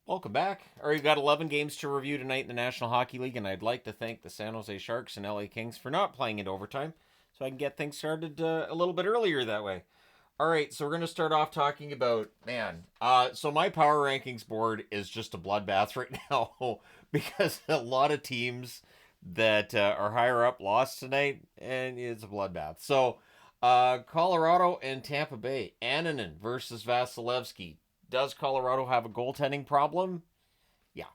Welcome back. All right, we've got 11 games to review tonight in the National Hockey League, and I'd like to thank the San Jose Sharks and LA Kings for not playing in overtime, so I can get things started a little bit earlier that way. All right, so we're going to start off talking about, so my power rankings board is just a bloodbath right now because a lot of teams that are higher up lost tonight, and it's a bloodbath. So, Colorado and Tampa Bay, Annunen versus Vasilevsky. Does Colorado have a goaltending problem? Yeah.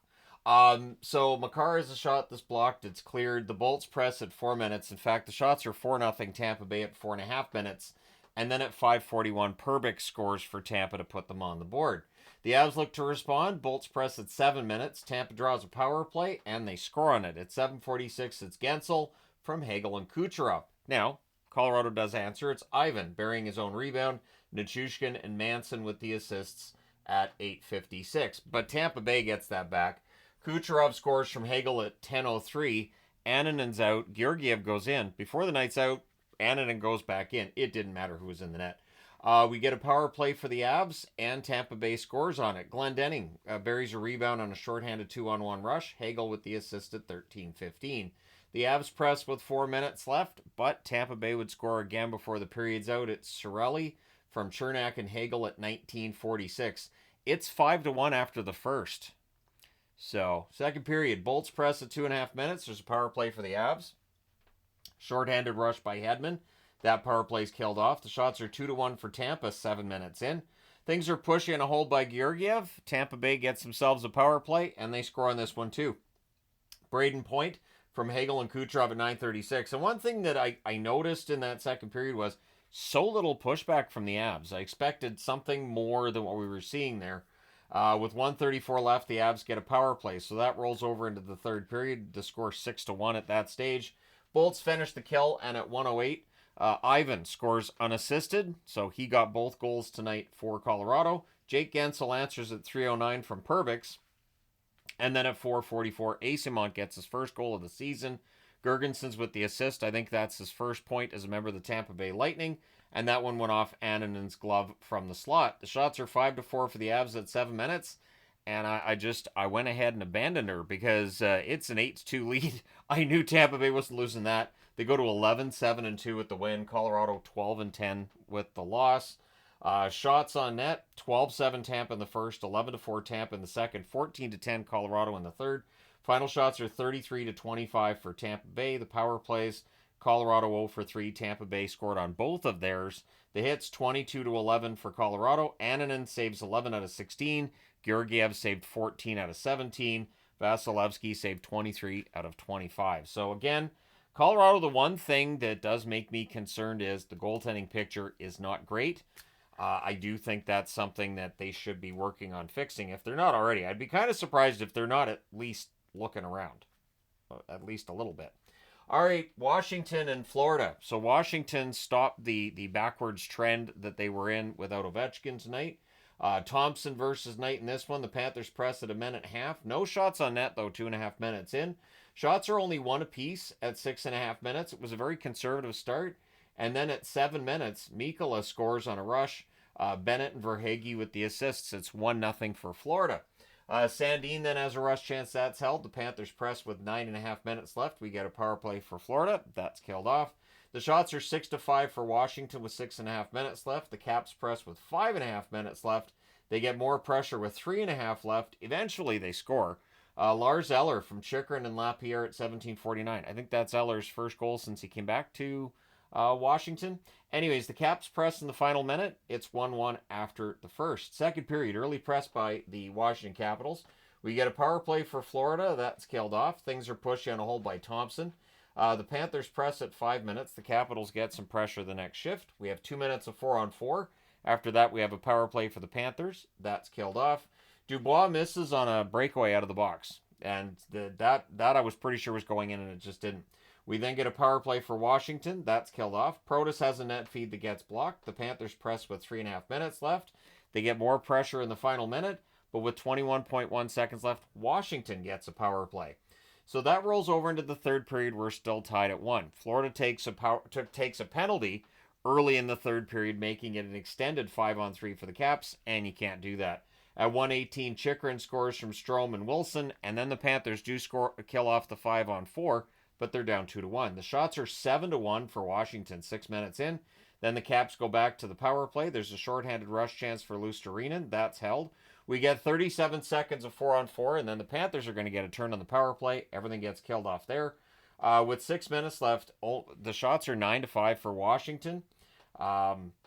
So Makar has a shot that's blocked. It's cleared. The Bolts press at 4 minutes. In fact, the shots are 4-0 Tampa Bay at 4.5 minutes. And then at 5:41, Perbix scores for Tampa to put them on the board. The Avs look to respond. Bolts press at 7 minutes. Tampa draws a power play, and they score on it. At 7:46, it's Gensel from Hagel and Kucherov. Now, Colorado does answer. It's Ivan burying his own rebound. Nichushkin and Manson with the assists at 8:56. But Tampa Bay gets that back. Kucherov scores from Hagel at 10:03. Annanen's out. Georgiev goes in. Before the night's out, Annunen goes back in. It didn't matter who was in the net. We get a power play for the Avs, and Tampa Bay scores on it. Glendening buries a rebound on a shorthanded 2-on-1 rush. Hagel with the assist at 13:15. The Avs press with 4 minutes left, but Tampa Bay would score again before the period's out. It's Cirelli from Chernak and Hagel at 19:46. It's 5-1 after the first. So, second period, Bolts press at 2.5 minutes. There's a power play for the Avs. Shorthanded rush by Hedman. That power play's killed off. The shots are 2-1 for Tampa 7 minutes in. Things are pushy and a hold by Georgiev. Tampa Bay gets themselves a power play, and they score on this one too. Braden Point from Hagel and Kucherov at 9:36. And one thing that I noticed in that second period was so little pushback from the Avs. I expected something more than what we were seeing there. With 1:34 left, the Avs get a power play, so that rolls over into the third period. The score 6-1 at that stage. Bolts finish the kill, and at 1:08, Ivan scores unassisted, so he got both goals tonight for Colorado. Jake Gensel answers at 3:09 from Perbix, and then at 4:44, Asimont gets his first goal of the season. Gergenson's with the assist. I think that's his first point as a member of the Tampa Bay Lightning, and that one went off Annanen's glove from the slot. The shots are 5-4 for the Avs at 7 minutes, and I went ahead and abandoned her because it's an 8-2 lead. I knew Tampa Bay wasn't losing that. They go to 11-7-2 with the win. Colorado 12-10 with the loss. Shots on net, 12-7 Tampa in the first, 11-4 Tampa in the second, 14-10 Colorado in the third. Final shots are 33-25 for Tampa Bay. The power plays, Colorado 0-3. Tampa Bay scored on both of theirs. The hits 22-11 for Colorado. Annunen saves 11 out of 16. Georgiev saved 14 out of 17. Vasilevsky saved 23 out of 25. So again, Colorado, the one thing that does make me concerned is the goaltending picture is not great. I do think that's something that they should be working on fixing if they're not already. I'd be kind of surprised if they're not at least looking around, at least a little bit. All right, Washington and Florida. So Washington stopped the backwards trend that they were in without Ovechkin tonight. Thompson versus Knight in this one. The Panthers press at 1.5 minutes. No shots on net, though, 2.5 minutes in. Shots are only one apiece at 6.5 minutes. It was a very conservative start. And then at 7 minutes, Mikkola scores on a rush. Bennett and Verhaeghe with the assists. It's 1-0 for Florida. Sandin then has a rush chance. That's held. The Panthers press with 9.5 minutes left. We get a power play for Florida. That's killed off. The shots are 6-5 for Washington with 6.5 minutes left. The Caps press with 5.5 minutes left. They get more pressure with 3.5 left. Eventually they score. Lars Eller from Chychrun and Lapierre at 17:49. I think that's Eller's first goal since he came back to Washington. Anyways, the Caps press in the final minute. It's 1-1 after the first. Second period, early press by the Washington Capitals. We get a power play for Florida. That's killed off. Things are pushy on a hold by Thompson. The Panthers press at 5 minutes. The Capitals get some pressure the next shift. We have 2 minutes of 4-on-4. After that, we have a power play for the Panthers. That's killed off. Dubois misses on a breakaway out of the box. And that I was pretty sure was going in, and it just didn't. We then get a power play for Washington. That's killed off. Protas has a net feed that gets blocked. The Panthers press with 3.5 minutes left. They get more pressure in the final minute, but with 21.1 seconds left, Washington gets a power play. So that rolls over into the third period. We're still tied at 1. Florida takes a penalty early in the third period, making it an extended 5-on-3 for the Caps, and you can't do that. At 1:18, Chychrun scores from Strome and Wilson, and then the Panthers do kill off the 5-on-4, but they're down 2-1. The shots are 7-1 for Washington 6 minutes in. Then the Caps go back to the power play. There's a shorthanded rush chance for Luostarinen. That's held. We get 37 seconds of 4-on-4, and then the Panthers are going to get a turn on the power play. Everything gets killed off there. With 6 minutes left, the shots are 9-5 for Washington.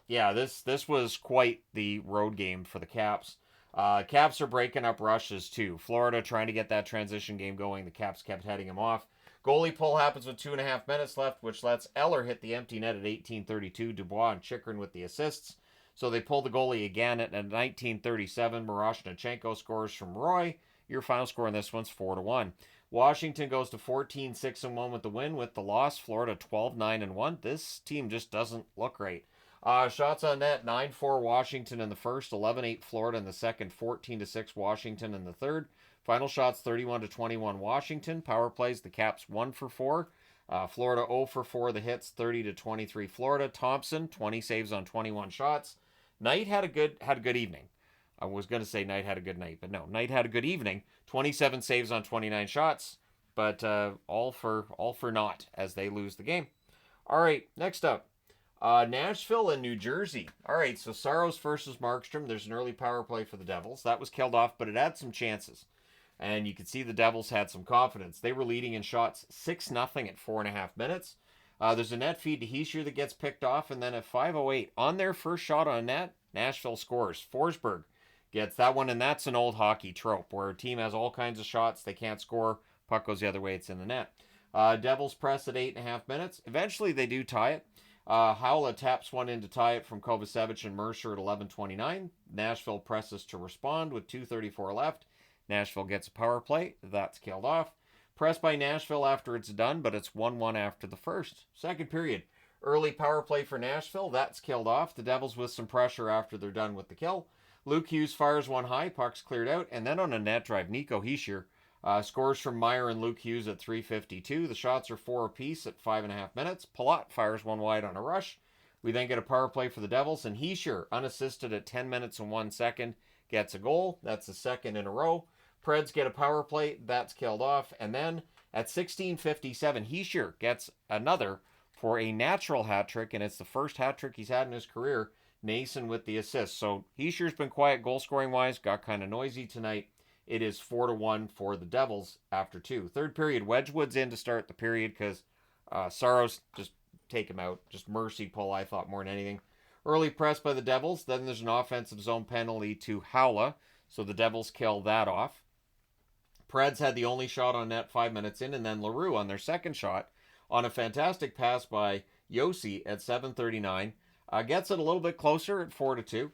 This was quite the road game for the Caps. Caps are breaking up rushes too. Florida trying to get that transition game going. The Caps kept heading him off. Goalie pull happens with 2.5 minutes left, which lets Eller hit the empty net at 18:32. Dubois and Chychrun with the assists. So they pull the goalie again at 19:37. Miroshnichenko scores from Roy. Your final score in this one's 4-1. Washington goes to 14-6-1 with the win. With the loss, Florida 12-9-1. This team just doesn't look great. Shots on net, 9-4 Washington in the first, 11-8 Florida in the second, 14-6 Washington in the third. Final shots, 31-21 Washington. Power plays, the Caps 1-4. Florida 0-4, the hits, 30-23 Florida. Thompson, 20 saves on 21 shots. Knight had a good evening. I was going to say Knight had a good night, but no, Knight had a good evening. 27 saves on 29 shots, but all for naught as they lose the game. All right, next up. Nashville and New Jersey. All right, so Saros versus Markstrom. There's an early power play for the Devils. That was killed off, but it had some chances. And you could see the Devils had some confidence. They were leading in shots 6-0 at 4.5 minutes. There's a net feed to Hischier that gets picked off, and then at 5:08, on their first shot on net, Nashville scores. Forsberg gets that one, and that's an old hockey trope where a team has all kinds of shots, they can't score, puck goes the other way, it's in the net. Devils press at 8.5 minutes. Eventually, they do tie it. Haula taps one in to tie it from Kovacevic and Mercer at 11:29. Nashville presses to respond with 2:34 left. Nashville gets a power play. That's killed off. Press by Nashville after it's done, but it's 1-1 after the first. Second period. Early power play for Nashville. That's killed off. The Devils with some pressure after they're done with the kill. Luke Hughes fires one high. Puck's cleared out. And then on a net drive, Nico Hischier scores from Meyer and Luke Hughes at 3:52. The shots are 4 apiece at 5.5 minutes. Palat fires one wide on a rush. We then get a power play for the Devils, and Hischier, unassisted at 10 minutes and 1 second, gets a goal. That's the second in a row. Preds get a power play. That's killed off. And then at 16:57, Hischier gets another for a natural hat trick, and it's the first hat trick he's had in his career. Nason with the assist. So Hischier's been quiet goal scoring wise, got kind of noisy tonight. It is 4-1 for the Devils after 2. Third period, Wedgwood's in to start the period because Saros just take him out. Just mercy pull, I thought, more than anything. Early press by the Devils. Then there's an offensive zone penalty to Haula, so the Devils kill that off. Preds had the only shot on net 5 minutes in, and then LaRue on their second shot on a fantastic pass by Yossi at 7:39. Gets it a little bit closer at 4-2.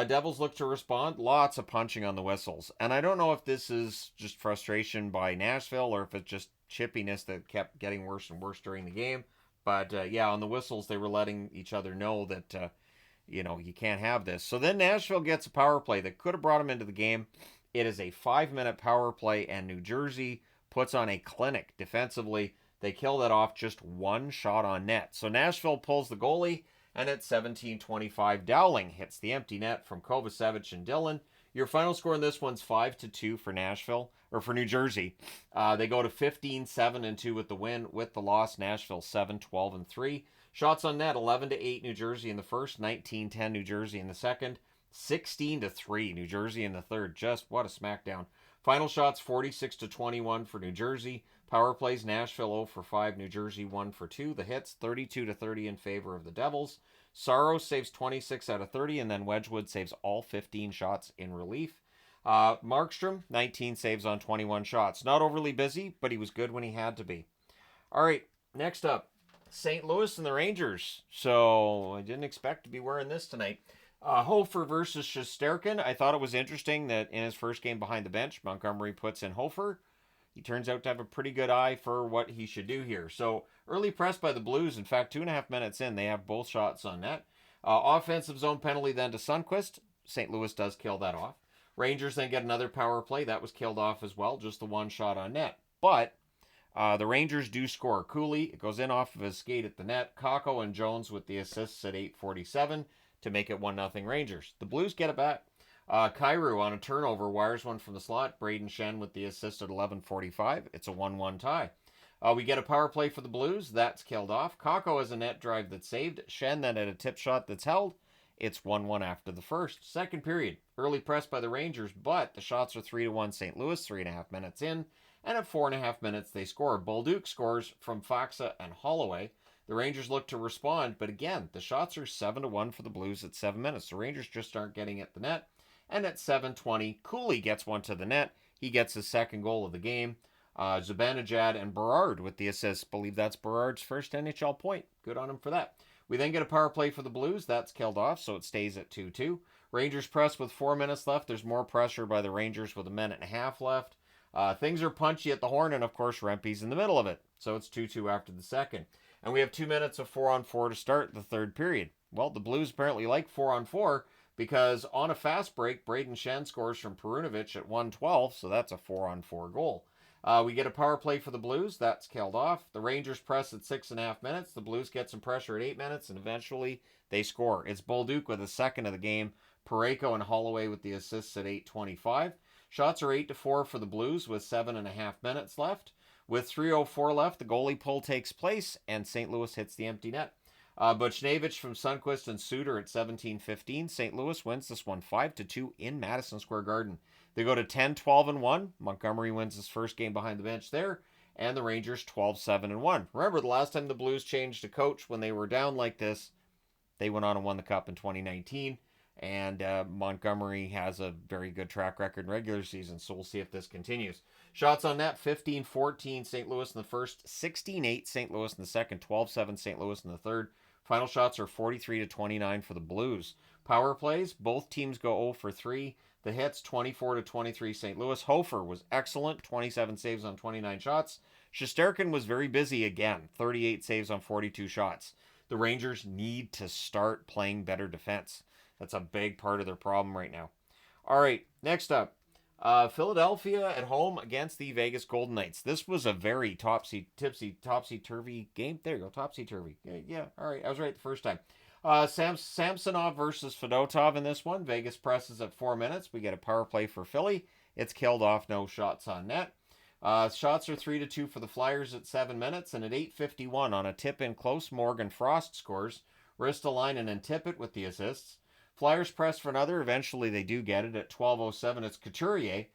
Devils look to respond. Lots of punching on the whistles. And I don't know if this is just frustration by Nashville or if it's just chippiness that kept getting worse and worse during the game. But on the whistles, they were letting each other know that, you can't have this. So then Nashville gets a power play that could have brought them into the game. It is a 5-minute power play, and New Jersey puts on a clinic defensively. They kill that off just one shot on net. So Nashville pulls the goalie, and at 17:25, Dowling hits the empty net from Kovacevic and Dillon. Your final score in this one's 5-2 for Nashville, or for New Jersey. They go to 15-7-2 with the win. With the loss, Nashville 7-12-3. Shots on net, 11-8 New Jersey in the first, 19-10 New Jersey in the second, 16-3 New Jersey in the third. Just what a smackdown. Final shots, 46-21 for New Jersey. Power plays, Nashville 0-5, New Jersey 1-2. The hits, 32-30 in favor of the Devils. Saros saves 26 out of 30, and then Wedgwood saves all 15 shots in relief. Markstrom, 19 saves on 21 shots. Not overly busy, but he was good when he had to be. All right, next up, St. Louis and the Rangers. So I didn't expect to be wearing this tonight. Hofer versus Shesterkin. I thought it was interesting that in his first game behind the bench, Montgomery puts in Hofer. He turns out to have a pretty good eye for what he should do here. So early press by the Blues. In fact, 2.5 minutes in, they have both shots on net. Offensive zone penalty then to Sundqvist. St. Louis does kill that off. Rangers then get another power play. That was killed off as well. Just the one shot on net. But the Rangers do score. Cooley, it goes in off of his skate at the net. Kakko and Jones with the assists at 8:47 to make it 1-0 Rangers. The Blues get it back. Kairu on a turnover wires one from the slot. Braden Shen with the assist at 11:45. It's a 1-1 tie. We get a power play for the Blues. That's killed off. Kakko has a net drive that's saved. Shen then had a tip shot that's held. It's 1-1 after the first. Second period. Early press by the Rangers, but the shots are 3-1 St. Louis, 3.5 minutes in. And at 4.5 minutes, they score. Bolduc scores from Faxa and Holloway. The Rangers look to respond, but again, the shots are 7-1 for the Blues at 7 minutes. The Rangers just aren't getting at the net. And at 7:20, Cooley gets one to the net. He gets his second goal of the game. Zibanejad and Berard with the assist. Believe that's Berard's first NHL point. Good on him for that. We then get a power play for the Blues. That's killed off, so it stays at 2-2. Rangers press with 4 minutes left. There's more pressure by the Rangers with a minute and a half left. Things are punchy at the horn, and of course, Rempe's in the middle of it. So it's 2-2 after the second. And we have 2 minutes of 4-on-4 to start the third period. Well, the Blues apparently like 4-on-4 because on a fast break, Braden Shen scores from Perunovic at 1:12, so that's a 4-on-4 goal. We get a power play for the Blues. That's killed off. The Rangers press at 6.5 minutes. The Blues get some pressure at 8 minutes, and eventually they score. It's Bolduc with a second of the game. Parayko and Holloway with the assists at 8:25. Shots are 8-4 for the Blues with 7.5 minutes left. With 3:04 left, the goalie pull takes place, and St. Louis hits the empty net. Buchnevich from Sundqvist and Suter at 17:15. St. Louis wins this one 5-2 in Madison Square Garden. They go to 10-12-1. Montgomery wins his first game behind the bench there, and the Rangers 12-7-1. Remember, the last time the Blues changed a coach when they were down like this, they went on and won the Cup in 2019, and Montgomery has a very good track record in regular season, so we'll see if this continues. Shots on net, 15-14 St. Louis in the first, 16-8 St. Louis in the second, 12-7 St. Louis in the third. Final shots are 43-29 for the Blues. Power plays, both teams go 0 for 3. The hits, 24-23 St. Louis. Hofer was excellent, 27 saves on 29 shots. Shesterkin was very busy again, 38 saves on 42 shots. The Rangers need to start playing better defense. That's a big part of their problem right now. All right, next up. Philadelphia at home against the Vegas Golden Knights. This was a very topsy-turvy game. There you go, topsy-turvy. Yeah, all right, I was right the first time. Samsonov versus Fedotov in this one. Vegas presses at 4 minutes. We get a power play for Philly. It's killed off, no shots on net. Shots are 3-2 for the Flyers at 7 minutes, and at 8:51 on a tip-in close, Morgan Frost scores. Ristolainen and Tippett with the assists. Flyers press for another. Eventually, they do get it at 12:07. It's Couturier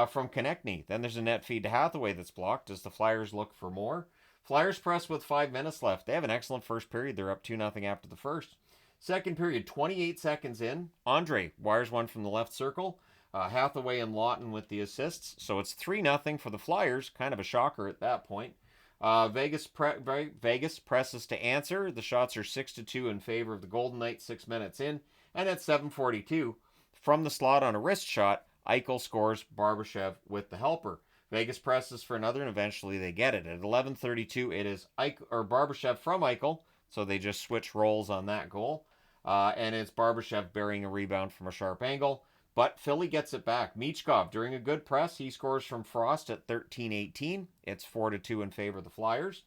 from Konechny. Then there's a net feed to Hathaway that's blocked as the Flyers look for more. Flyers press with 5 minutes left. They have an excellent first period. They're up 2-0 after the first. Second period, 28 seconds in. Andre wires one from the left circle. Hathaway and Lawton with the assists. So it's 3-0 for the Flyers. Kind of a shocker at that point. Vegas presses to answer. The shots are 6-2 in favor of the Golden Knights 6 minutes in. And at 7:42, from the slot on a wrist shot, Eichel scores. Barbashev with the helper. Vegas presses for another, and eventually they get it. At 11:32, it is Barbashev from Eichel, so they just switch roles on that goal. And it's Barbashev burying a rebound from a sharp angle. But Philly gets it back. Michkov, during a good press, he scores from Frost at 13:18. It's 4-2 in favor of the Flyers.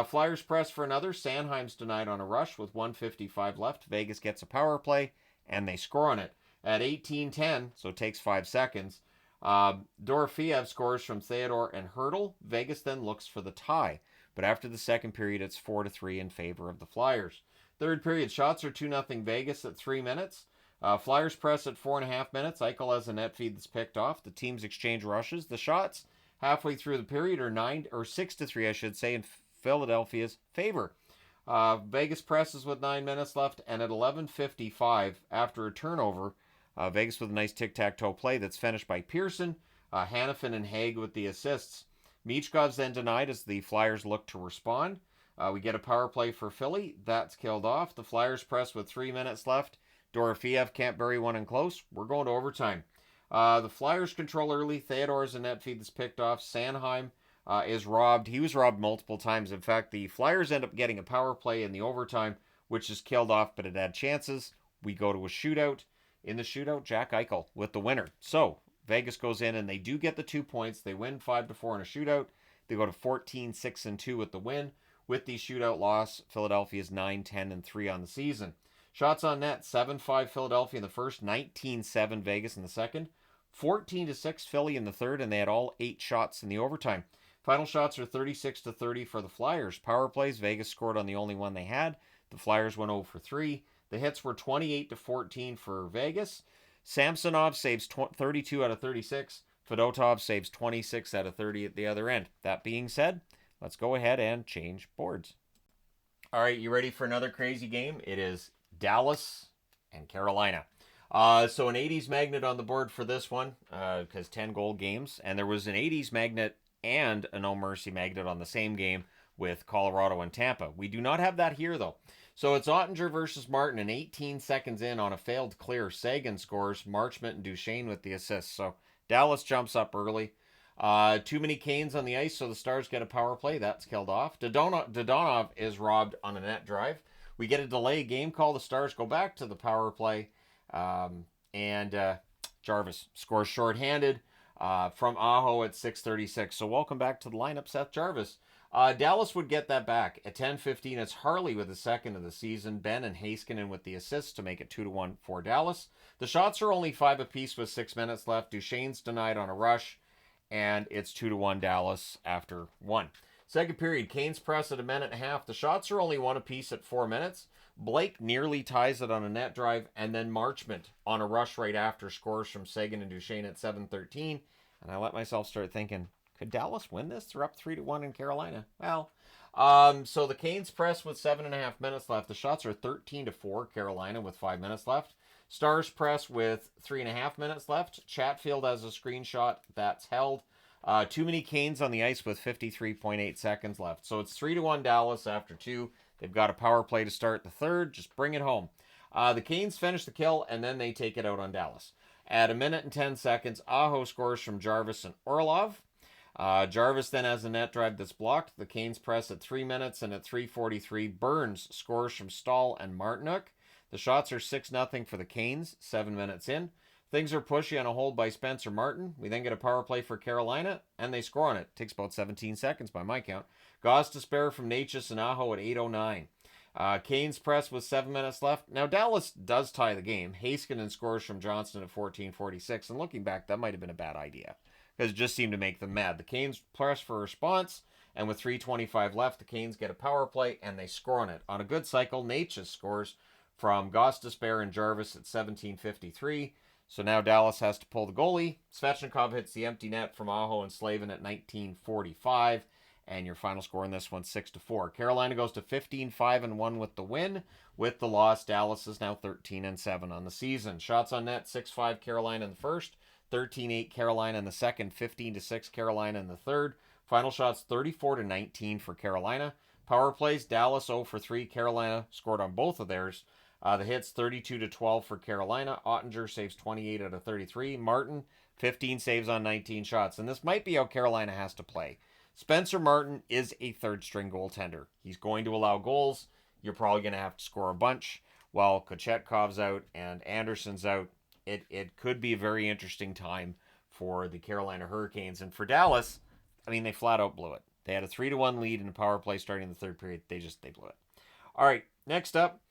Flyers press for another. Sanheim's denied on a rush with 1:55 left. Vegas gets a power play, and they score on it. At 18:10, so it takes 5 seconds, Dorofeev scores from Theodore and Hurdle. Vegas then looks for the tie. But after the second period, it's 4-3 in favor of the Flyers. Third period, shots are 2-0 Vegas at 3 minutes. Flyers press at 4.5 minutes. Eichel has a net feed that's picked off. The teams exchange rushes. The shots halfway through the period are 6-3, I should say, in Philadelphia's favor. Vegas presses with 9 minutes left, and at 11:55, after a turnover, Vegas with a nice tic-tac-toe play that's finished by Pearson, Hannafin and Haig with the assists. Michkov's then denied as the Flyers look to respond. We get a power play for Philly. That's killed off. The Flyers press with 3 minutes left. Dorofeev can't bury one in close. We're going to overtime. The Flyers control early. Theodore's a net feed that's picked off. Sanheim is robbed. He was robbed multiple times. In fact, the Flyers end up getting a power play in the overtime, which is killed off, but it had chances. We go to a shootout. In the shootout, Jack Eichel with the winner. So Vegas goes in and they do get the 2 points. They win 5-4 in a shootout. They go to 14-6-2 with the win. With the shootout loss, Philadelphia's 9-10-3 on the season. Shots on net, 7-5 Philadelphia in the first, 19-7 Vegas in the second, 14-6 Philly in the third, and they had all 8 shots in the overtime. Final shots are 36-30 for the Flyers. Power plays, Vegas scored on the only one they had. The Flyers went 0 for 3. The hits were 28-14 for Vegas. Samsonov saves 32 out of 36. Fedotov saves 26 out of 30 at the other end. That being said, let's go ahead and change boards. All right, you ready for another crazy game? It is Dallas and Carolina. So an 80s magnet on the board for this one, because 10 goal games. And there was an 80s magnet and a No Mercy magnet on the same game with Colorado and Tampa. We do not have that here, though. So it's Ottinger versus Martin, and 18 seconds in on a failed clear. Sagan scores, Marchment and Duchesne with the assists. So Dallas jumps up early. Too many Canes on the ice, so the Stars get a power play. That's killed off. Dodonov is robbed on a net drive. We get a delay game call. The Stars go back to the power play. And Jarvis scores shorthanded from Aho at 6:36. So welcome back to the lineup, Seth Jarvis. Dallas would get that back. At 10:15, it's Harley with the second of the season. Ben and Heiskanen with the assists to make it 2-1 for Dallas. The shots are only 5 apiece with 6 minutes left. Duchesne's denied on a rush, and it's 2-1 Dallas after 1. Second period, Canes press at a minute and a half. The shots are only 1 apiece at 4 minutes. Blake nearly ties it on a net drive, and then Marchment on a rush right after scores from Sagan and Duchesne at 7:13. And I let myself start thinking, could Dallas win this? They're up 3-1 in Carolina. Well, so the Canes press with 7.5 minutes left. The shots are 13-4 Carolina with 5 minutes left. Stars press with 3.5 minutes left. Chatfield has a screenshot that's held. Too many Canes on the ice with 53.8 seconds left. So it's 3-1 Dallas after 2. They've got a power play to start the third. Just bring it home. The Canes finish the kill, and then they take it out on Dallas. At a minute and 10 seconds, Aho scores from Jarvis and Orlov. Jarvis then has a net drive that's blocked. The Canes press at 3 minutes, and at 3:43, Burns scores from Stahl and Martinuk. The shots are 6-0 for the Canes, 7 minutes in. Things are pushy on a hold by Spencer Martin. We then get a power play for Carolina, and they score on it. Takes about 17 seconds by my count. Gauze to spare from Natchez and Aho at 8:09. Canes press with 7 minutes left. Now, Dallas does tie the game. Heiskanen scores from Johnston at 14:46. And looking back, that might have been a bad idea, because it just seemed to make them mad. The Canes press for a response, and with 3:25 left, the Canes get a power play, and they score on it. On a good cycle, Natchez scores from Gauze to spare and Jarvis at 17:53. So now Dallas has to pull the goalie. Svechnikov hits the empty net from Aho and Slavin at 19:45. And your final score in this one, 6-4. Carolina goes to 15-5-1 with the win. With the loss, Dallas is now 13-7 on the season. Shots on net, 6-5 Carolina in the first, 13-8 Carolina in the second, 15-6 Carolina in the third. Final shots, 34-19 for Carolina. Power plays, Dallas 0 for 3. Carolina scored on both of theirs. The hits, 32-12 for Carolina. Ottinger saves 28 out of 33. Martin, 15 saves on 19 shots. And this might be how Carolina has to play. Spencer Martin is a third-string goaltender. He's going to allow goals. You're probably going to have to score a bunch. While Kochetkov's out and Anderson's out, it could be a very interesting time for the Carolina Hurricanes. And for Dallas, I mean, they flat out blew it. They had a 3-1 lead in the power play starting the third period. They blew it. All right, next up,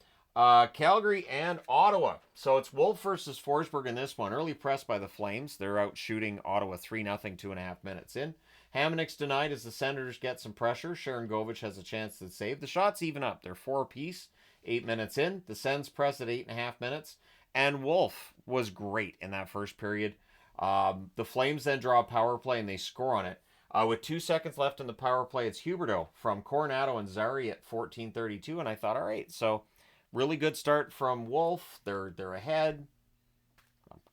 Calgary and Ottawa. So it's Wolf versus Forsberg in this one. Early press by the Flames. They're out shooting Ottawa 3-0, 2.5 minutes in. Hamonic's denied as the Senators get some pressure. Sharon Govich has a chance to save. The shots even up. They're 4 apiece, 8 minutes in. The Sens press at 8.5 minutes. And Wolf was great in that first period. The Flames then draw a power play and they score on it. With 2 seconds left in the power play, it's Huberdeau from Coronado and Zari at 14:32. And I thought, all right, so really good start from Wolf. They're ahead.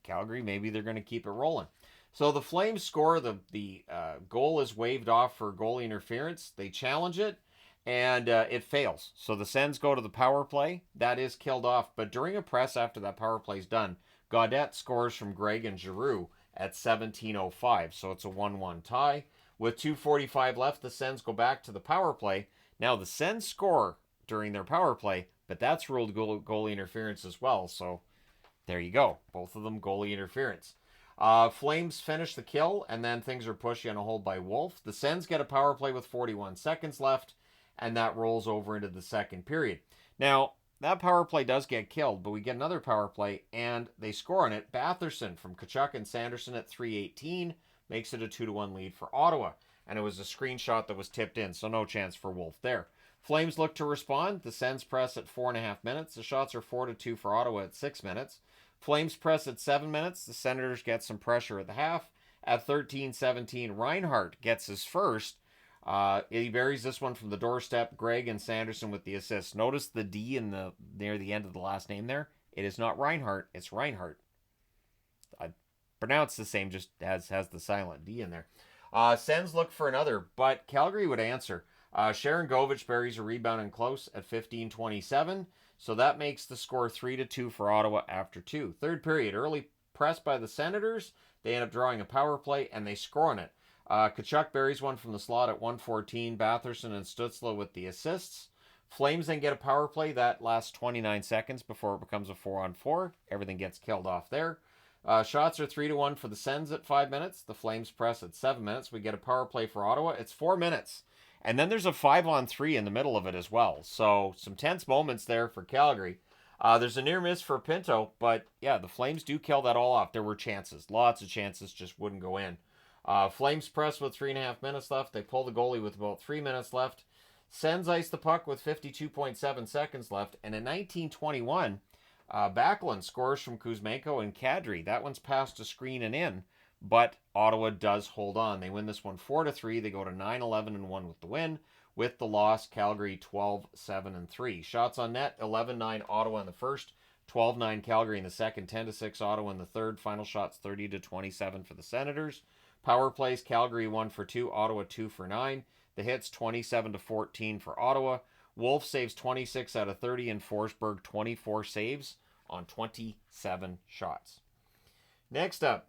Calgary, maybe they're going to keep it rolling. So the Flames score. The goal is waved off for goalie interference. They challenge it, and it fails. So the Sens go to the power play. That is killed off. But during a press after that power play is done, Gaudette scores from Gregg and Giroux at 17:05. So it's a 1-1 tie. With 2:45 left, the Sens go back to the power play. Now the Sens score during their power play, but that's ruled goalie interference as well. So there you go. Both of them goalie interference. Flames finish the kill, and then things are pushy on a hold by Wolf. The Sens get a power play with 41 seconds left, and that rolls over into the second period. Now, that power play does get killed, but we get another power play, and they score on it. Batherson from Tkachuk and Sanderson at 3:18 makes it a 2-1 lead for Ottawa. And it was a screenshot that was tipped in, so no chance for Wolf there. Flames look to respond. The Sens press at 4.5 minutes. The shots are 4-2 for Ottawa at 6 minutes. Flames press at 7 minutes. The Senators get some pressure at the half. At 13-17, Reinhart gets his first. He buries this one from the doorstep. Gregg and Sanderson with the assist. Notice the D near the end of the last name there. It is not Reinhart, it's Reinhart. I pronounce the same, just has the silent D in there. Sens look for another, but Calgary would answer. Sharon Govich buries a rebound in close at 15-27, so that makes the score 3-2 for Ottawa after 2. Third period, early press by the Senators. They end up drawing a power play, and they score on it. Tkachuk buries one from the slot at 1:14. Batherson and Stützle with the assists. Flames then get a power play. That lasts 29 seconds before it becomes a 4-on-4. Everything gets killed off there. Shots are 3-1 for the Sens at 5 minutes. The Flames press at 7 minutes. We get a power play for Ottawa. It's 4 minutes. And then there's a 5-on-3 in the middle of it as well. So some tense moments there for Calgary. There's a near miss for Pinto, but yeah, the Flames do kill that all off. There were chances. Lots of chances, just wouldn't go in. Flames press with 3.5 minutes left. They pull the goalie with about 3 minutes left. Sens ice the puck with 52.7 seconds left. And in 1921, Backlund scores from Kuzmenko and Kadri. That one's past a screen and in, but Ottawa does hold on. They win this one 4-3. They go to 9-11-1 with the win. With the loss, Calgary 12-7-3. Shots on net, 11-9 Ottawa in the first, 12-9 Calgary in the second, 10-6 Ottawa in the third. Final shots 30-27 for the Senators. Power plays, Calgary 1 for 2, Ottawa 2 for 9. The hits 27-14 for Ottawa. Wolf saves 26 out of 30, and Forsberg 24 saves on 27 shots. Next up,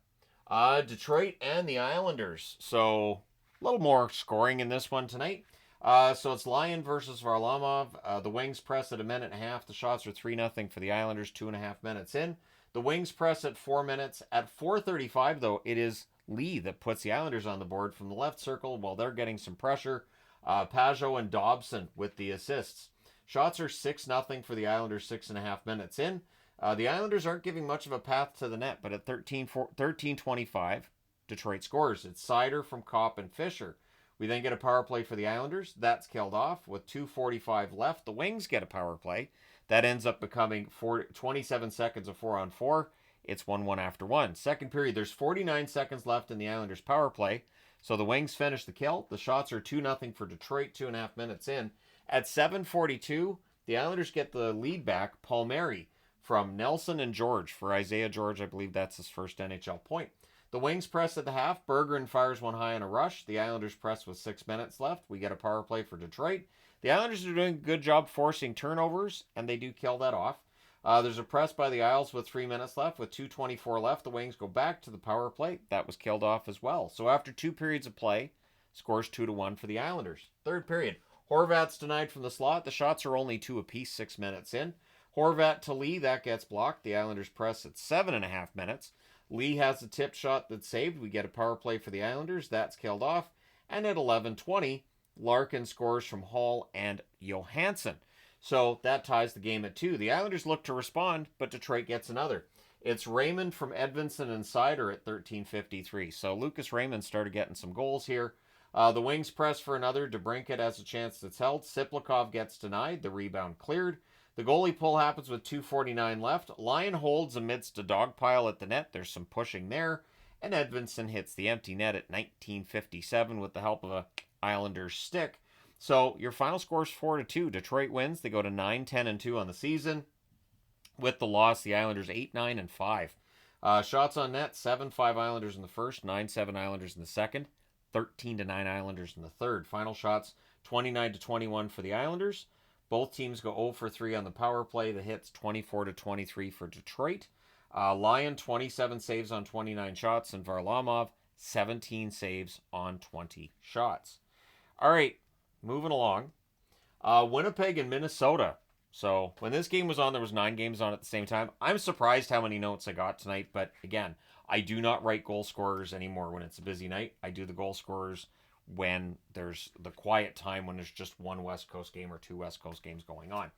Detroit and the Islanders. So a little more scoring in this one tonight. So it's Lyon versus Varlamov. The Wings press at 1.5 minutes. The shots are 3-0 for the Islanders 2.5 minutes in. The Wings press at 4 minutes. At 4:35, though, it is Lee that puts the Islanders on the board from the left circle while they're getting some pressure. Pajot and Dobson with the assists. Shots are 6-0 for the Islanders 6.5 minutes in. The Islanders aren't giving much of a path to the net, but at 13:25, Detroit scores. It's Seider from Kopp and Fisher. We then get a power play for the Islanders. That's killed off with 2:45 left. The Wings get a power play. That ends up becoming 27 seconds of 4-on-4. It's 1-1 after 1. Second period, there's 49 seconds left in the Islanders' power play. So the Wings finish the kill. The shots are 2-0 for Detroit, 2.5 minutes in. At 7:42, the Islanders get the lead back. Palmieri from Nelson and George. For Isaiah George, I believe that's his first NHL point. The Wings press at the half. Bergeron fires one high on a rush. The Islanders press with 6 minutes left. We get a power play for Detroit. The Islanders are doing a good job forcing turnovers, and they do kill that off. There's a press by the Isles with 3 minutes left. With 2:24 left, the Wings go back to the power play. That was killed off as well. So after 2 periods of play, scores 2-1 for the Islanders. Third period, Horvat's denied from the slot. The shots are only 2 apiece 6 minutes in. Horvat to Lee, that gets blocked. The Islanders press at 7.5 minutes. Lee has a tip shot that's saved. We get a power play for the Islanders. That's killed off. And at 11:20, Larkin scores from Hall and Johansson. So that ties the game at 2. The Islanders look to respond, but Detroit gets another. It's Raymond from Edvinsson and Seider at 13:53. So Lucas Raymond started getting some goals here. The Wings press for another. DeBrincat has a chance that's held. Siplikov gets denied. The rebound cleared. The goalie pull happens with 2:49 left. Lyon holds amidst a dog pile at the net. There's some pushing there. And Edvinsson hits the empty net at 19:57 with the help of a Islanders stick. So your final score is 4-2. Detroit wins. They go to 9-10-2 on the season. With the loss, the Islanders 8-9-5. Shots on net, 7-5 Islanders in the first, 9-7 Islanders in the second, 13-9 Islanders in the third. Final shots, 29-21 for the Islanders. Both teams go 0 for 3 on the power play. The hits 24-23 for Detroit. Lyon 27 saves on 29 shots, and Varlamov 17 saves on 20 shots. All right, moving along. Winnipeg and Minnesota. So when this game was on, there was 9 games on at the same time. I'm surprised how many notes I got tonight, but again, I do not write goal scorers anymore when it's a busy night. I do the goal scorers when there's the quiet time, when there's just one West Coast game or 2 West Coast games going on.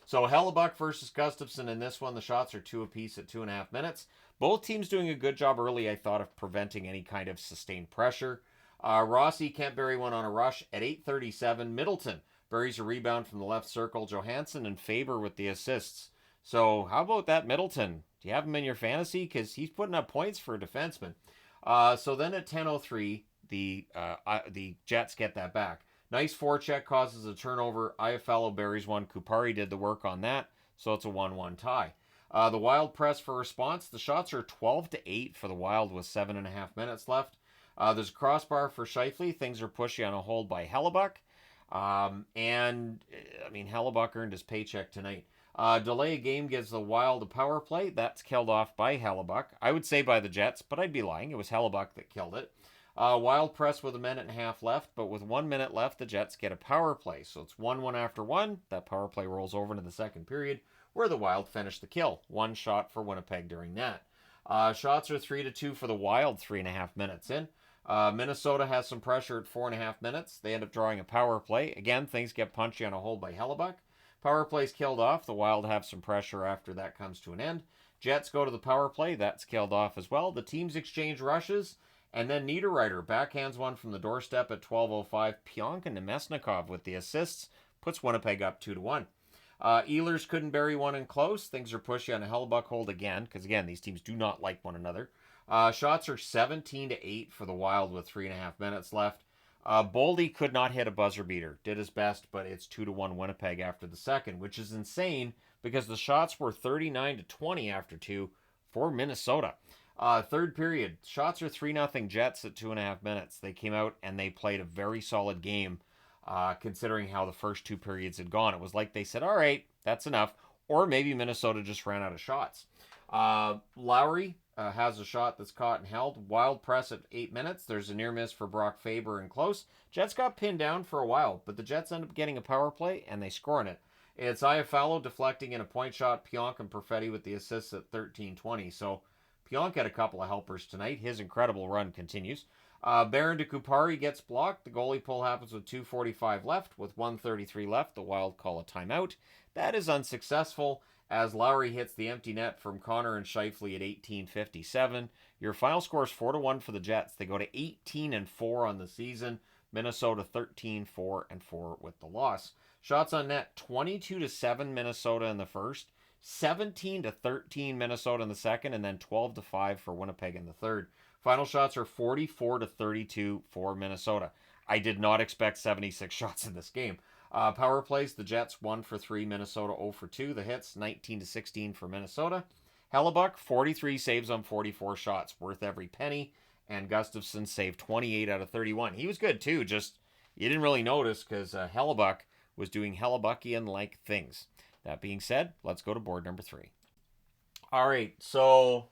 So Hellebuck versus Gustafson in this one. The shots are 2 apiece at 2.5 minutes. Both teams doing a good job early, I thought, of preventing any kind of sustained pressure. Rossi can't bury one on a rush at 8:37. Middleton buries a rebound from the left circle. Johansson and Faber with the assists. So how about that Middleton? Do you have him in your fantasy? Because he's putting up points for a defenseman. So then at 10:03, the Jets get that back. Nice forecheck causes a turnover. Iafallo buries one. Kupari did the work on that. So it's a 1-1 tie. The Wild press for response. The shots are 12-8 for the Wild with 7.5 minutes left. There's a crossbar for Scheifele. Things are pushy on a hold by Hellebuck. Hellebuck earned his paycheck tonight. Delay of game gives the Wild a power play. That's killed off by Hellebuck. I would say by the Jets, but I'd be lying. It was Hellebuck that killed it. Wild press with 1.5 minutes left, but with 1 minute left, the Jets get a power play. So it's 1-1 after 1. That power play rolls over into the second period, where the Wild finish the kill. 1 shot for Winnipeg during that. Shots are 3-2 for the Wild, 3.5 minutes in. Minnesota has some pressure at 4.5 minutes. They end up drawing a power play. Again, things get punchy on a hold by Hellebuck. Power play's killed off. The Wild have some pressure after that comes to an end. Jets go to the power play. That's killed off as well. The teams exchange rushes. And then Niederreiter backhands one from the doorstep at 12:05. Pionk and Nemesnikov with the assists. Puts Winnipeg up 2-1. Ehlers couldn't bury one in close. Things are pushy on a Hellebuck hold again. Because again, these teams do not like one another. Shots are 17-8 for the Wild with 3.5 minutes left. Boldy could not hit a buzzer beater. Did his best, but it's 2-1 Winnipeg after the second, which is insane because the shots were 39-20 after 2 for Minnesota. Third period, shots are 3-0 Jets at 2.5 minutes. They came out and they played a very solid game considering how the first 2 periods had gone. It was like they said, all right, that's enough. Or maybe Minnesota just ran out of shots. Lowry has a shot that's caught and held. Wild press at 8 minutes. There's a near miss for Brock Faber and close. Jets got pinned down for a while, but the Jets end up getting a power play and they score on it. It's Iafallo deflecting in a point shot. Pionk and Perfetti with the assists at 13:20. So Pionk had a couple of helpers tonight. His incredible run continues. Baron de Kupari gets blocked. The goalie pull happens with 2:45 left. With 1:33 left, the Wild call a timeout. That is unsuccessful as Lowry hits the empty net from Connor and Scheifele at 18:57. Your final score is 4-1 for the Jets. They go to 18-4 on the season. Minnesota 13-4 with the loss. Shots on net 22-7 Minnesota in the first, 17-13 Minnesota in the second, and then 12-5 for Winnipeg in the third. Final shots are 44-32 for Minnesota. I did not expect 76 shots in this game. Power plays, the Jets 1 for 3, Minnesota 0 for 2. The hits 19-16 for Minnesota. Hellebuck 43 saves on 44 shots, worth every penny. And Gustafson saved 28 out of 31. He was good too, just you didn't really notice because Hellebuck was doing Hellebuckian-like things. That being said, let's go to board number 3. All right, so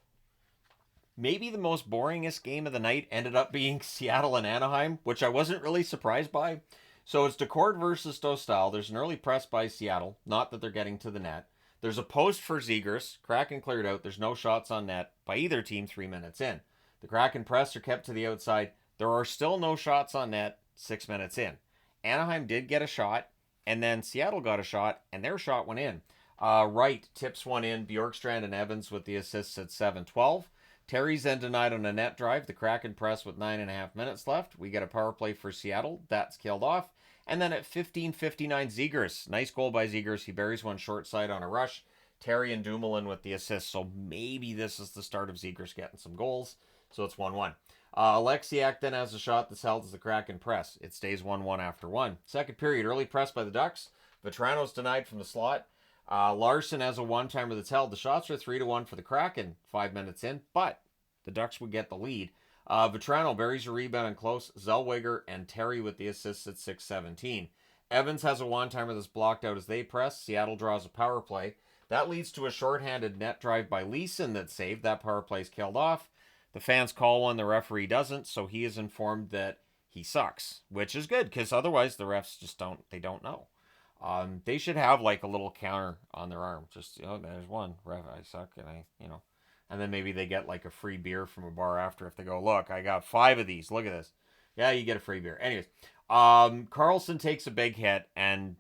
maybe the most boringest game of the night ended up being Seattle and Anaheim, which I wasn't really surprised by. So it's Decord versus Dostal. There's an early press by Seattle. Not that they're getting to the net. There's a post for Zegras. Kraken cleared out. There's no shots on net by either team 3 minutes in. The Kraken press are kept to the outside. There are still no shots on net 6 minutes in. Anaheim did get a shot, and then Seattle got a shot, and their shot went in. Wright tips one in. Bjorkstrand and Evans with the assists at 7:12. Terry's then denied on a net drive. The Kraken press with 9.5 minutes left. We get a power play for Seattle. That's killed off. And then at 15:59, Zegras. Nice goal by Zegras. He buries one short side on a rush. Terry and Dumoulin with the assist. So maybe this is the start of Zegras getting some goals. So it's 1-1. Alexiak then has a shot that's held as the Kraken press. It stays 1-1 after 1. Second period, early press by the Ducks. Vetrano's denied from the slot. Larson has a one-timer that's held. The shots are 3-1 for the Kraken 5 minutes in, but the Ducks would get the lead. Vetrano buries a rebound and close. Zellweger and Terry with the assists at 6:17. Evans has a one-timer that's blocked out as they press. Seattle draws a power play. That leads to a shorthanded net drive by Leeson that's saved. That power play's killed off. The fans call one, the referee doesn't, so he is informed that he sucks, which is good because otherwise the refs just don't know. They should have like a little counter on their arm. Just, there's one, ref, I suck, and then maybe they get like a free beer from a bar after if they go, look, I got 5 of these, look at this. Yeah, you get a free beer. Anyways, Carlson takes a big hit, and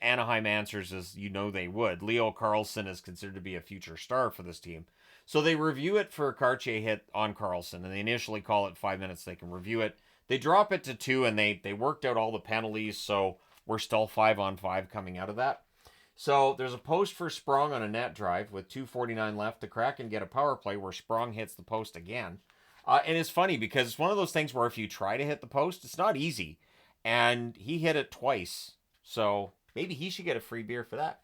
Anaheim answers as you know they would. Leo Carlsson is considered to be a future star for this team. So they review it for a Cartier hit on Carlsson, and they initially call it 5 minutes. They can review it. They drop it to 2, and they worked out all the penalties, so we're still 5-on-5 coming out of that. So there's a post for Sprong on a net drive with 2:49 left. The Kraken get a power play where Sprong hits the post again. And it's funny because it's one of those things where if you try to hit the post, it's not easy. And he hit it twice. So maybe he should get a free beer for that.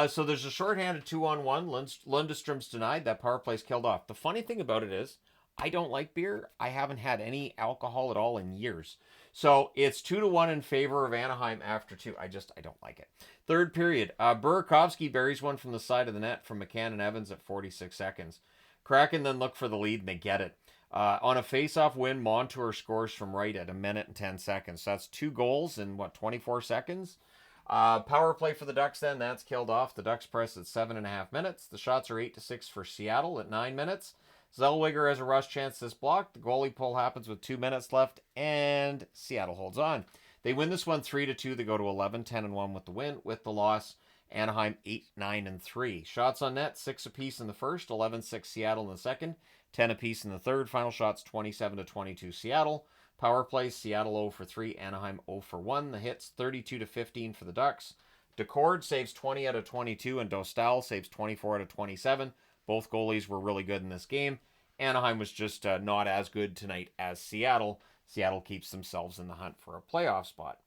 So there's a shorthanded 2-on-1. Lundstrom's denied. That power play's killed off. The funny thing about it is, I don't like beer. I haven't had any alcohol at all in years. So it's 2-1 in favor of Anaheim after 2. I don't like it. Third period. Burakovsky buries one from the side of the net from McCann and Evans at 46 seconds. Kraken then look for the lead and they get it. On a face-off win, Montour scores from right at 1 minute and 10 seconds. So that's 2 goals in, 24 seconds? Power play for the Ducks then, that's killed off. The Ducks press at 7.5 minutes. The shots are 8-6 for Seattle at 9 minutes. Zellweger has a rush chance this blocked. The goalie pull happens with 2 minutes left, and Seattle holds on. They win this one 3-2. They go to 11-10-1 with the win. With the loss, Anaheim 8-9-3. Shots on net, 6 apiece in the first, 11-6 Seattle in the second, 10 apiece in the third. Final shots 27-22 Seattle. Power plays, Seattle 0 for 3, Anaheim 0 for 1. The hits 32-15 for the Ducks. Decord saves 20 out of 22, and Dostal saves 24 out of 27. Both goalies were really good in this game. Anaheim was just not as good tonight as Seattle. Seattle keeps themselves in the hunt for a playoff spot.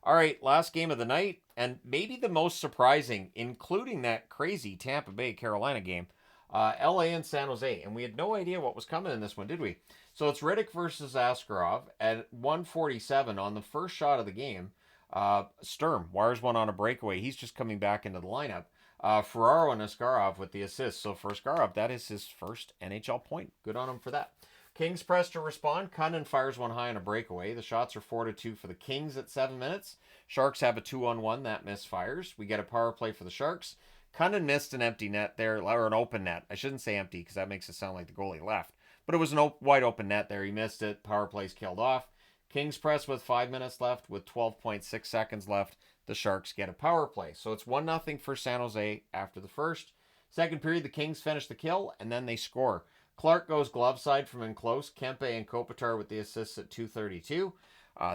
All right, last game of the night, and maybe the most surprising, including that crazy Tampa Bay-Carolina game, LA and San Jose. And we had no idea what was coming in this one, did we? So it's Riddick versus Askarov at 1:47 on the first shot of the game. Sturm wires one on a breakaway. He's just coming back into the lineup. Ferraro and Askarov with the assist. So for Askarov, that is his first NHL point. Good on him for that. Kings press to respond. Cunnin fires one high on a breakaway. The shots are 4-2 for the Kings at 7 minutes. Sharks have a 2-on-1 that misfires. We get a power play for the Sharks. Cunnin missed an empty net there, or an open net. I shouldn't say empty because that makes it sound like the goalie left. But it was an wide open net there. He missed it. Power play's killed off. Kings press with 5 minutes left with 12.6 seconds left. The Sharks get a power play. So it's 1-0 for San Jose after the first. Second period, the Kings finish the kill, and then they score. Clark goes glove side from in close. Kempe and Kopitar with the assists at 2:32.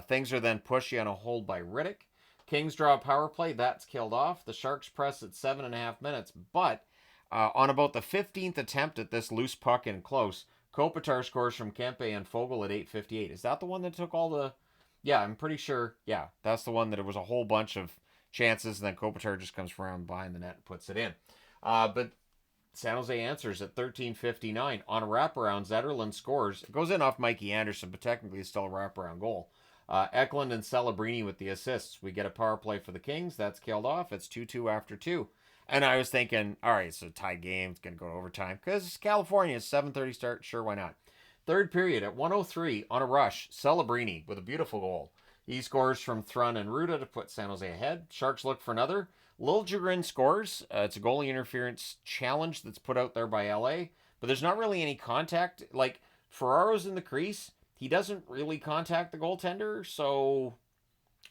Things are then pushy on a hold by Riddick. Kings draw a power play. That's killed off. The Sharks press at 7.5 minutes. But on about the 15th attempt at this loose puck in close, Kopitar scores from Kempe and Fogle at 8:58. Is that the one that took all the... Yeah, I'm pretty sure. Yeah, that's the one that it was a whole bunch of chances, and then Kopitar just comes from behind the net and puts it in. But San Jose answers at 13:59. On a wraparound, Zetterlund scores. It goes in off Mikey Anderson, but technically it's still a wraparound goal. Eklund and Celebrini with the assists. We get a power play for the Kings. That's killed off. It's 2-2 after 2. And I was thinking, all right, so tied game. It's going to go to overtime. Because it's California. It's 7:30 start. Sure, why not? Third period at 1:03 on a rush. Celebrini with a beautiful goal. He scores from Thrun and Ruda to put San Jose ahead. Sharks look for another. Liljegren scores. It's a goalie interference challenge that's put out there by LA. But there's not really any contact. Like, Ferraro's in the crease. He doesn't really contact the goaltender. So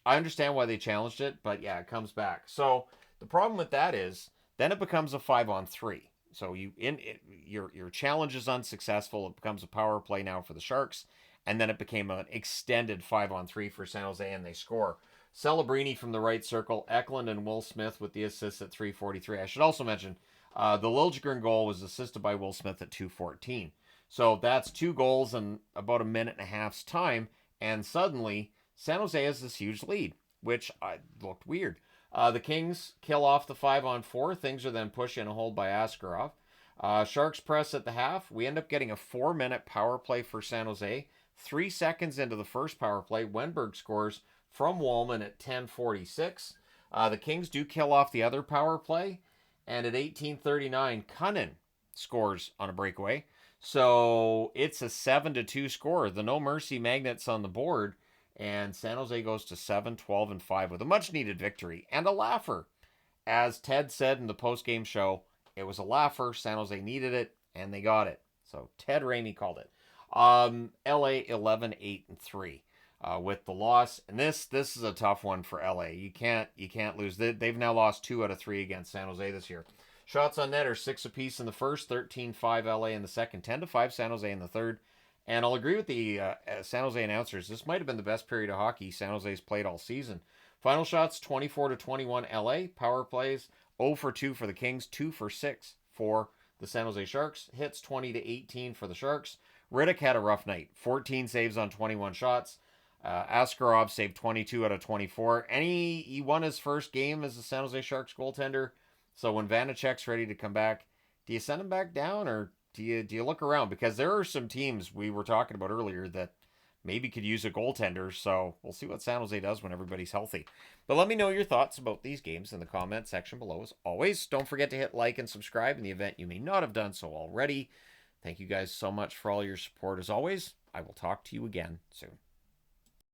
I understand why they challenged it. But yeah, it comes back. So the problem with that is then it becomes a 5-on-3. So your challenge is unsuccessful. It becomes a power play now for the Sharks. And then it became an extended 5-on-3 for San Jose, and they score. Celebrini from the right circle, Eklund and Will Smith with the assist at 3:43. I should also mention the Liljegren goal was assisted by Will Smith at 2:14. So that's 2 goals in about a minute and a half's time, and suddenly San Jose has this huge lead, which looked weird. The Kings kill off the 5-on-4. Things are then pushed in a hold by Askarov. Sharks press at the half. We end up getting a 4-minute power play for San Jose. 3 seconds into the first power play, Wenberg scores from Wallman at 10:46. The Kings do kill off the other power play. And at 18:39, Cunnin scores on a breakaway. So it's a 7-2 score. The no mercy magnets on the board. And San Jose goes to 7-12-5 with a much-needed victory and a laugher. As Ted said in the post-game show, it was a laugher. San Jose needed it, and they got it. So Ted Ramey called it. LA 11-8-3. with the loss. And this is a tough one for LA. You can't lose. They've now lost 2 out of 3 against San Jose this year. Shots on net are 6 apiece in the first, 13-5 LA in the second, 10-5 San Jose in the third. And I'll agree with the San Jose announcers. This might have been the best period of hockey San Jose's played all season. Final shots 24-21 LA. Power plays 0 for 2 for the Kings, 2 for 6 for the San Jose Sharks. Hits 20-18 for the Sharks. Riddick had a rough night. 14 saves on 21 shots. Askarov saved 22 out of 24. He won his first game as a San Jose Sharks goaltender. So when Vanacek's ready to come back, do you send him back down or do you look around? Because there are some teams we were talking about earlier that maybe could use a goaltender. So we'll see what San Jose does when everybody's healthy. But let me know your thoughts about these games in the comment section below. As always, don't forget to hit like and subscribe in the event you may not have done so already. Thank you guys so much for all your support as always. I will talk to you again soon.